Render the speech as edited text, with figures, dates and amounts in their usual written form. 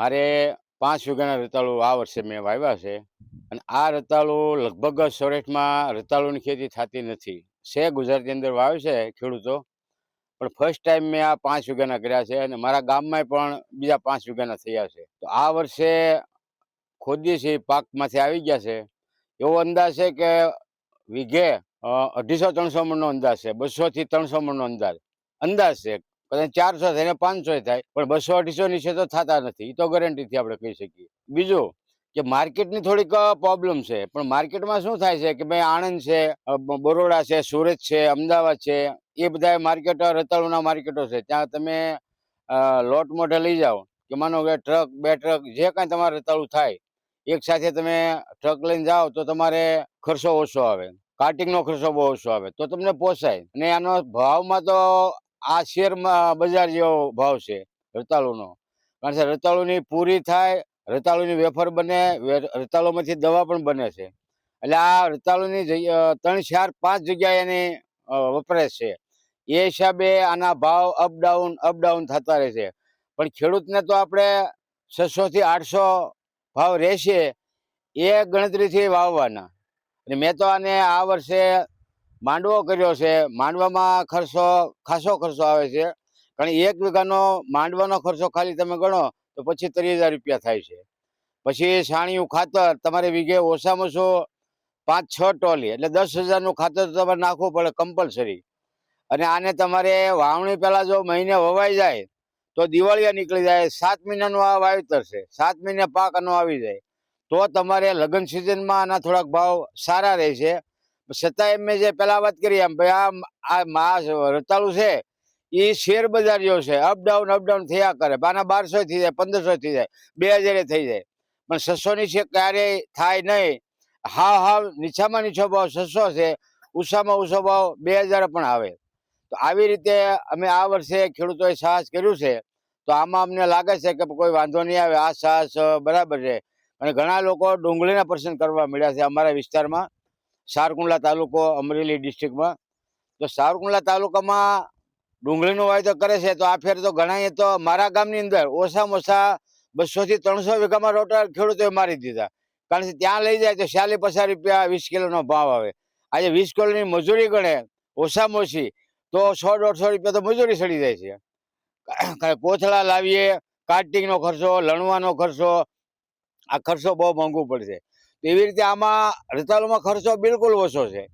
મારે 5 વીઘાના રતાળુ આ વર્ષે મેં વાવ્યા છે. અને આ રતાળુ લગભગ સૌરાષ્ટ્રમાં રતાળુની ખેતી થતી નથી. ગુજરાતની અંદર વાવે છે ખેડૂતો, પણ ફર્સ્ટ ટાઈમ મેં આ 5 વીઘાના કર્યા છે અને મારા ગામમાંય પણ બીજા 5 વીઘાના થયા છે. તો આ વર્ષે ખોદીએ છીએ પાકમાંથી આવી ગયા છે. એવો અંદાજ છે કે વીઘે 250-300 મણનો અંદાજ છે. 200 થી 300 મણનો અંદાજ છે. કદાચ 400 થાય ને 500 થાય, પણ 200-250 નીચે તો થતા નથી. એ તો ગેરંટીથી આપણે કહી શકીએ. બીજું કે માર્કેટની થોડીક પ્રોબ્લેમ છે, પણ માર્કેટમાં શું થાય છે કે ભાઈ આણંદ છે, બરોડા છે, સુરત છે, અમદાવાદ છે, એ બધા માર્કેટો રતાળુના માર્કેટો છે. ત્યાં તમે લોટ મોઢે લઈ જાઓ કે માનો કે ટ્રક 2 ટ્રક જે કાંઈ તમારે રતાળુ થાય, એક સાથે તમે ટ્રક લઈને જાઓ તો તમારે ખર્ચો ઓછો આવે, કાર્ટિંગનો ખર્ચો બહુ ઓછો આવે, તો તમને પોસાય. અને આનો ભાવમાં તો આ શેરમાં બજાર જેવો ભાવ છે રતાળુનો. કારણ કે રતાળુની પૂરી થાય, રતાળુની વેફર બને, રતાળુમાંથી દવા પણ બને છે. એટલે આ રતાળુની 3, 4, 5 જગ્યાએ એની વપરાશ છે. એ હિસાબે આના ભાવ અપડાઉન થતા રહે છે. પણ ખેડૂતને તો આપણે 600 થી 800 ભાવ રહેશે એ ગણતરીથી વાવવાના. અને મેં તો આને આ વર્ષે માંડવો કર્યો છે. માંડવામાં ખાસો ખર્ચો આવે છે. કારણ 1 વીઘાનો માંડવાનો ખર્ચો ખાલી તમે ગણો તો 25-30 હજાર રૂપિયા થાય છે. પછી છાણિયું ખાતર તમારે વીઘે ઓછામાં ઓછું 5-6 ટોલી, એટલે 10,000નું ખાતર તમારે નાખવું પડે કમ્પલસરી. અને આને તમારે વાવણી પહેલા જો મહિને વવાઈ જાય તો દિવાળીયા નીકળી જાય. 7 મહિનાનું આ વાવેતર છે. 7 મહિને પાક આનો આવી જાય તો તમારે લગ્ન સિઝનમાં આના થોડાક ભાવ સારા રહેશે. છતાંય મેં જે પેલા વાત કરી એમ ભાઈ આ રતાળુ છે એ શેર બજાર જેવો છે. અપડાઉન થયા કરે. આના 1200 થઈ જાય, 1500 થઈ જાય, 2000 થઈ જાય, પણ 600 નીચે ક્યારેય થાય નહીં. હાવ નીચામાં નીચો ભાવ 600 છે, ઓછામાં ઓછો ભાવ 2000 પણ આવે. તો આવી રીતે અમે આ વર્ષે ખેડૂતોએ સાહસ કર્યું છે. તો આમાં અમને લાગે છે કે કોઈ વાંધો નહીં આવે, આ સાહસ બરાબર છે. અને ઘણા લોકો ડુંગળીના પસંદ કરવા મળ્યા છે અમારા વિસ્તારમાં, સારકુંડલા તાલુકો, અમરેલી ડિસ્ટ્રિક્ટમાં. તો સારકુંડલા તાલુકામાં ડુંગળીનું વાવેતર કરે છે. તો આ ફેર તો ઘણાએ તો મારા ગામની અંદર ઓછામાં ઓછા 200 થી 300 વીઘામાં રોટર ખેડૂતોએ મારી દીધા. કારણ કે ત્યાં લઈ જાય તો 40-50 રૂપિયા 20 કિલોનો ભાવ આવે. આજે 20 કિલોની મજૂરી ગણે ઓછામાં ઓછી તો 100-150 રૂપિયા તો મજૂરી ચડી જાય છે. કોથળા લાવીએ, કાર્ટિંગનો ખર્ચો, લણવાનો ખર્ચો, આ ખર્ચો બહુ મોંઘો પડશે. તો એવી રીતે આમાં રતાળુમાં ખર્ચો બિલકુલ ઓછો છે.